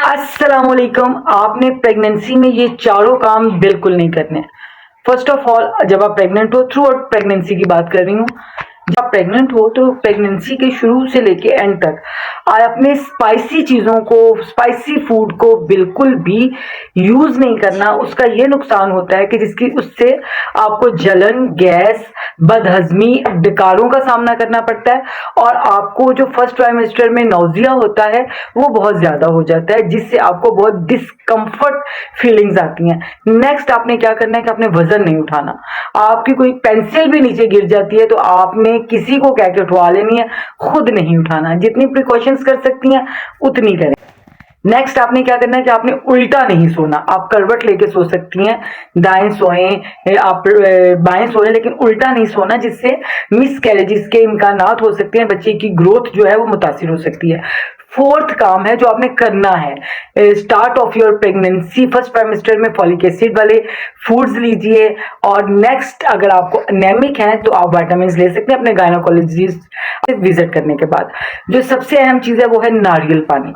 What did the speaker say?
अस्सलाम वालेकुम। आपने प्रेगनेंसी में ये चारों काम बिल्कुल नहीं करने। फर्स्ट ऑफ ऑल, जब आप प्रेग्नेंट हो, थ्रू आउट प्रेगनेंसी की बात कर रही हूँ, जब आप प्रेग्नेंट हो तो प्रेगनेंसी के शुरू से लेके एंड तक आप अपने स्पाइसी चीज़ों को, स्पाइसी फूड को बिल्कुल भी यूज़ नहीं करना। उसका ये नुकसान होता है कि जिसकी उससे आपको जलन, गैस, बदहजमी, डकारों का सामना करना पड़ता है और आपको जो फर्स्ट ट्राइमेस्टर में नौजिया होता है वो बहुत ज़्यादा हो जाता है, जिससे आपको बहुत डिस्कम्फर्ट फीलिंग्स आती हैं। नेक्स्ट आपने क्या करना है कि आपने वजन नहीं उठाना। आपकी कोई पेंसिल भी नीचे गिर जाती है तो आपने किसी को कह के उठवा लेनी है, खुद नहीं उठाना। जितनी प्रिकॉशंस कर सकती हैं उतनी करें। नेक्स्ट आपने क्या करना है कि आपने उल्टा नहीं सोना। आप करवट लेके सो सकती हैं, दाएं सोएं, आप बाएं सोएं, लेकिन उल्टा नहीं सोना, जिससे मिसकैरेजेस के इम्कानात हो सकते हैं, बच्चे की ग्रोथ जो है वो मुतासिर हो सकती है। फोर्थ काम है जो आपने करना है, start of your pregnancy, first trimester में फॉलिक एसिड वाले फूड्स लीजिए। और नेक्स्ट, अगर आपको एनेमिक है तो आप विटामिन ले सकते हैं अपने गायनोकोलॉजिस्ट विजिट करने के बाद। जो सबसे अहम चीज़ है वो है नारियल पानी।